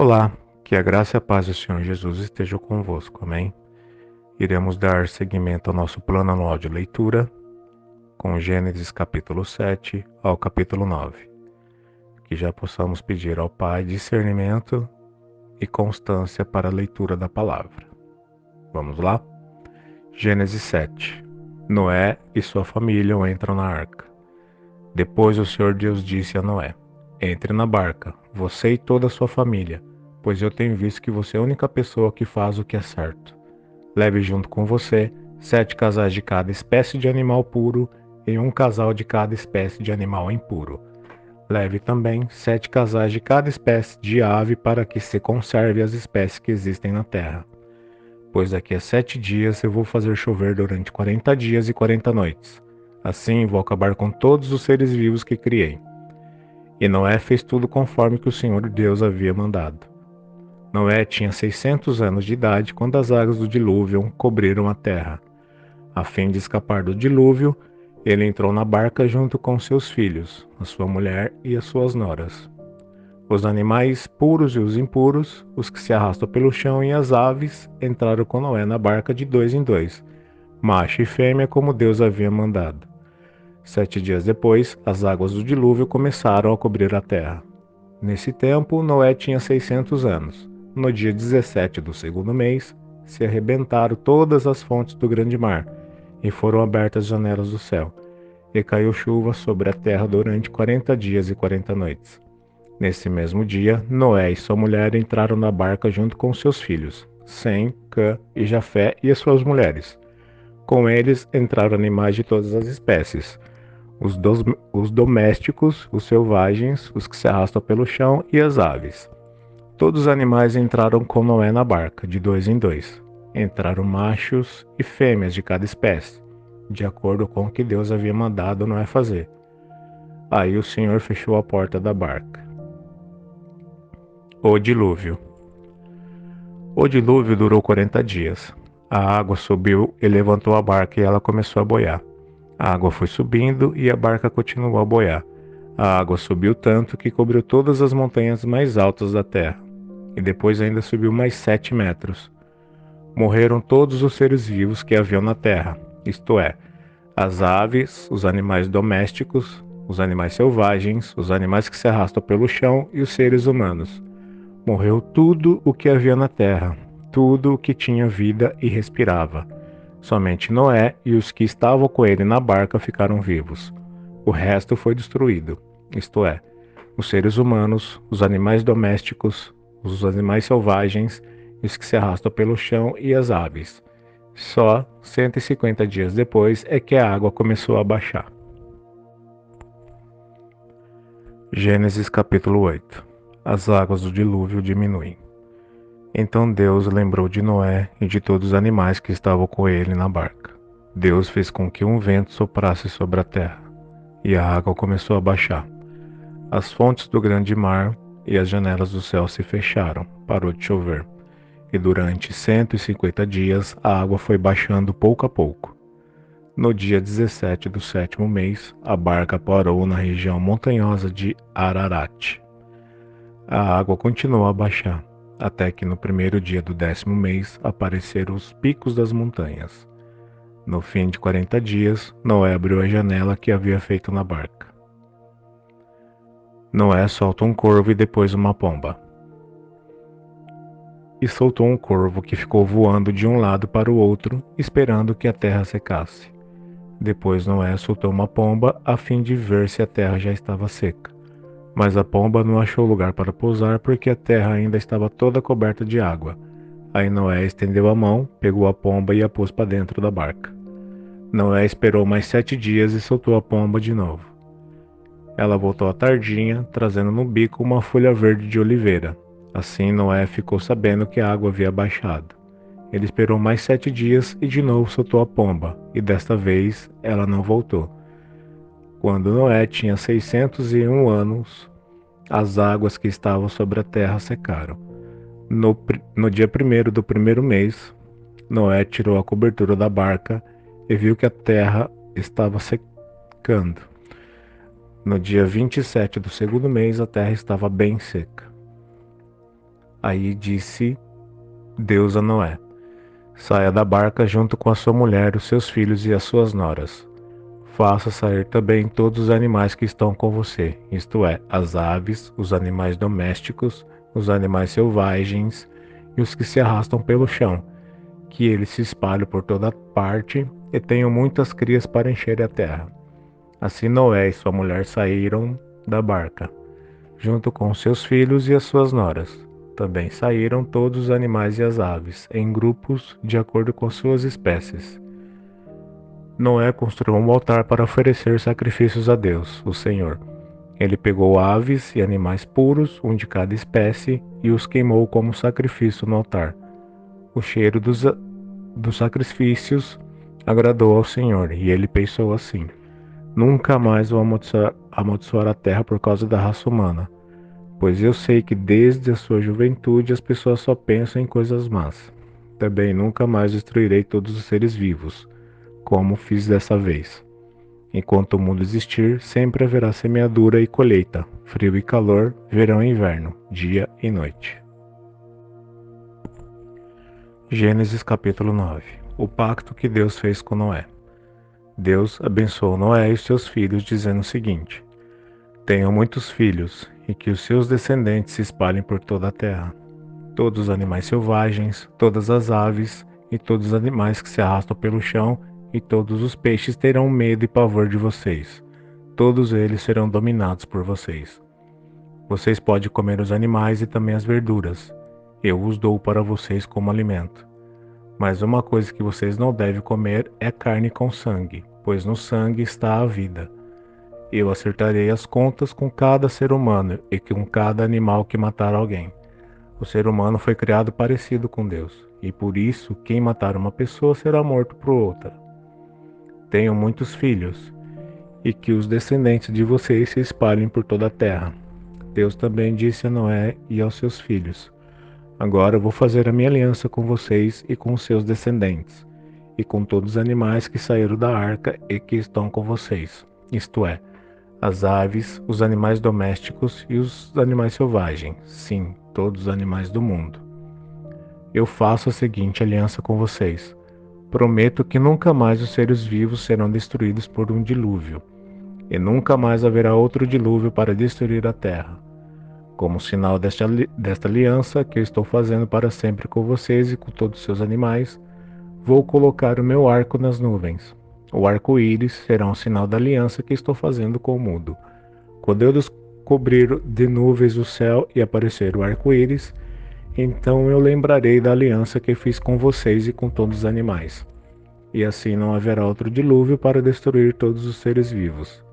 Olá, que a graça e a paz do Senhor Jesus estejam convosco, amém? Iremos dar seguimento ao nosso plano anual de leitura, com Gênesis capítulo 7 ao capítulo 9, que já possamos pedir ao Pai discernimento e constância para a leitura da palavra. Vamos lá? Gênesis 7. Noé e sua família entram na arca. Depois o Senhor Deus disse a Noé: Entre na barca, você e toda a sua família, pois eu tenho visto que você é a única pessoa que faz o que é certo. Leve junto com você 7 casais de cada espécie de animal puro e um casal de cada espécie de animal impuro. Leve também 7 casais de cada espécie de ave para que se conserve as espécies que existem na terra. Pois daqui a 7 dias eu vou fazer chover durante 40 dias e 40 noites. Assim vou acabar com todos os seres vivos que criei. E Noé fez tudo conforme que o Senhor Deus havia mandado. Noé tinha 600 anos de idade quando as águas do dilúvio cobriram a terra. A fim de escapar do dilúvio, ele entrou na barca junto com seus filhos, a sua mulher e as suas noras. Os animais puros e os impuros, os que se arrastam pelo chão e as aves, entraram com Noé na barca de 2 em 2, macho e fêmea como Deus havia mandado. 7 dias depois, as águas do dilúvio começaram a cobrir a terra. Nesse tempo, Noé tinha 600 anos. No dia 17 do segundo mês, se arrebentaram todas as fontes do grande mar, e foram abertas as janelas do céu, e caiu chuva sobre a terra durante 40 dias e 40 noites. Nesse mesmo dia, Noé e sua mulher entraram na barca junto com seus filhos, Sem, Cã e Jafé e as suas mulheres. Com eles entraram animais de todas as espécies, os domésticos, os selvagens, os que se arrastam pelo chão e as aves. Todos os animais entraram com Noé na barca, de 2 em 2. Entraram machos e fêmeas de cada espécie, de acordo com o que Deus havia mandado Noé fazer. Aí o Senhor fechou a porta da barca. O dilúvio. O dilúvio durou 40 dias. A água subiu e levantou a barca e ela começou a boiar. A água foi subindo e a barca continuou a boiar. A água subiu tanto que cobriu todas as montanhas mais altas da terra, e depois ainda subiu mais 7 metros. Morreram todos os seres vivos que haviam na terra, isto é, as aves, os animais domésticos, os animais selvagens, os animais que se arrastam pelo chão e os seres humanos. Morreu tudo o que havia na terra, tudo o que tinha vida e respirava. Somente Noé e os que estavam com ele na barca ficaram vivos. O resto foi destruído, isto é, os seres humanos, os animais domésticos, os animais selvagens, os que se arrastam pelo chão e as aves. Só 150 dias depois é que a água começou a baixar. Gênesis capítulo 8. As águas do dilúvio diminuem. Então Deus lembrou de Noé e de todos os animais que estavam com ele na barca. Deus fez com que um vento soprasse sobre a terra, e a água começou a baixar. As fontes do grande mar e as janelas do céu se fecharam, parou de chover, e durante 150 dias a água foi baixando pouco a pouco. No dia 17 do sétimo mês, a barca parou na região montanhosa de Ararat. A água continuou a baixar, até que no primeiro dia do 10º mês apareceram os picos das montanhas. No fim de 40 dias, Noé abriu a janela que havia feito na barca. Noé solta um corvo e depois uma pomba. E soltou um corvo que ficou voando de um lado para o outro, esperando que a terra secasse. Depois Noé soltou uma pomba a fim de ver se a terra já estava seca. Mas a pomba não achou lugar para pousar porque a terra ainda estava toda coberta de água. Aí Noé estendeu a mão, pegou a pomba e a pôs para dentro da barca. Noé esperou mais 7 dias e soltou a pomba de novo. Ela voltou à tardinha, trazendo no bico uma folha verde de oliveira. Assim Noé ficou sabendo que a água havia baixado. Ele esperou mais 7 dias e de novo soltou a pomba, e desta vez ela não voltou. Quando Noé tinha 601 anos, as águas que estavam sobre a terra secaram. No dia 1º do primeiro mês, Noé tirou a cobertura da barca e viu que a terra estava secando. No dia 27 do segundo mês, a terra estava bem seca. Aí disse Deus a Noé: saia da barca junto com a sua mulher, os seus filhos e as suas noras. Faça sair também todos os animais que estão com você, isto é, as aves, os animais domésticos, os animais selvagens e os que se arrastam pelo chão, que eles se espalhem por toda parte e tenham muitas crias para encher a terra. Assim Noé e sua mulher saíram da barca, junto com seus filhos e as suas noras. Também saíram todos os animais e as aves, em grupos de acordo com suas espécies. Noé construiu um altar para oferecer sacrifícios a Deus, o Senhor. Ele pegou aves e animais puros, um de cada espécie, e os queimou como sacrifício no altar. O cheiro dos sacrifícios agradou ao Senhor, e ele pensou assim: nunca mais vou amaldiçoar a terra por causa da raça humana, pois eu sei que desde a sua juventude as pessoas só pensam em coisas más. Também nunca mais destruirei todos os seres vivos, como fiz dessa vez. Enquanto o mundo existir, sempre haverá semeadura e colheita, frio e calor, verão e inverno, dia e noite. Gênesis capítulo 9. O pacto que Deus fez com Noé. Deus abençoou Noé e seus filhos, dizendo o seguinte: tenham muitos filhos, e que os seus descendentes se espalhem por toda a terra. Todos os animais selvagens, todas as aves, e todos os animais que se arrastam pelo chão, e todos os peixes terão medo e pavor de vocês. Todos eles serão dominados por vocês. Vocês podem comer os animais e também as verduras. Eu os dou para vocês como alimento. Mas uma coisa que vocês não devem comer é carne com sangue, pois no sangue está a vida. Eu acertarei as contas com cada ser humano e com cada animal que matar alguém. O ser humano foi criado parecido com Deus, e por isso quem matar uma pessoa será morto por outra. Tenham muitos filhos, e que os descendentes de vocês se espalhem por toda a terra. Deus também disse a Noé e aos seus filhos: agora eu vou fazer a minha aliança com vocês e com os seus descendentes, e com todos os animais que saíram da arca e que estão com vocês, isto é, as aves, os animais domésticos e os animais selvagens, sim, todos os animais do mundo. Eu faço a seguinte aliança com vocês. Prometo que nunca mais os seres vivos serão destruídos por um dilúvio, e nunca mais haverá outro dilúvio para destruir a terra. Como sinal desta aliança que eu estou fazendo para sempre com vocês e com todos os seus animais, vou colocar o meu arco nas nuvens. O arco-íris será um sinal da aliança que estou fazendo com o mundo. Quando eu descobrir de nuvens o céu e aparecer o arco-íris, então eu lembrarei da aliança que fiz com vocês e com todos os animais. E assim não haverá outro dilúvio para destruir todos os seres vivos.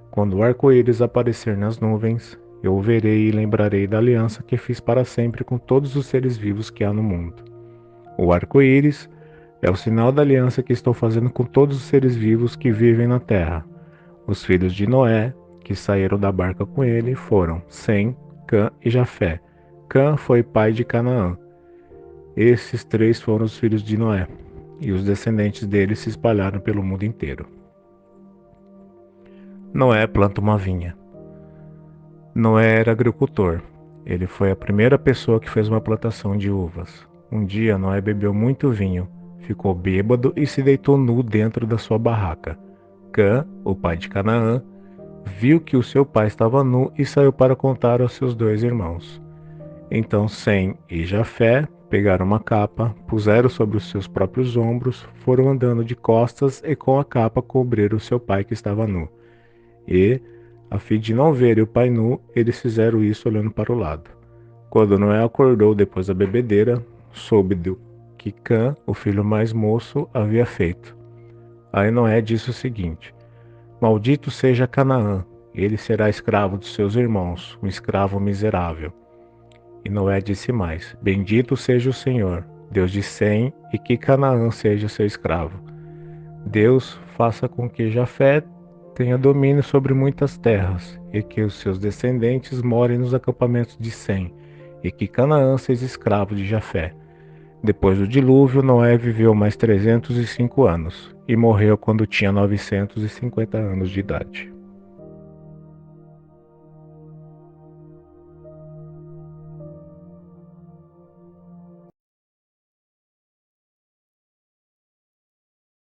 Quando o arco-íris aparecer nas nuvens, eu o verei e lembrarei da aliança que fiz para sempre com todos os seres vivos que há no mundo. O arco-íris é o sinal da aliança que estou fazendo com todos os seres vivos que vivem na terra. Os filhos de Noé, que saíram da barca com ele, foram Sem, Cã e Jafé. Cã foi pai de Canaã. Esses três foram os filhos de Noé, e os descendentes deles se espalharam pelo mundo inteiro. Noé planta uma vinha. Noé era agricultor. Ele foi a primeira pessoa que fez uma plantação de uvas. Um dia Noé bebeu muito vinho, ficou bêbado e se deitou nu dentro da sua barraca. Cã, o pai de Canaã, viu que o seu pai estava nu e saiu para contar aos seus dois irmãos. Então Sem e Jafé pegaram uma capa, puseram sobre os seus próprios ombros, foram andando de costas e com a capa cobriram o seu pai que estava nu. E, a fim de não verem o pai nu, eles fizeram isso olhando para o lado. Quando Noé acordou depois da bebedeira, soube do que Cã, o filho mais moço, havia feito. Aí Noé disse o seguinte: maldito seja Canaã, ele será escravo dos seus irmãos, um escravo miserável. E Noé disse mais: bendito seja o Senhor, Deus de Sem, e que Canaã seja seu escravo. Deus faça com que Jafé tenha domínio sobre muitas terras, e que os seus descendentes morem nos acampamentos de Sem, e que Canaã seja escravo de Jafé. Depois do dilúvio, Noé viveu mais 305 anos, e morreu quando tinha 950 anos de idade.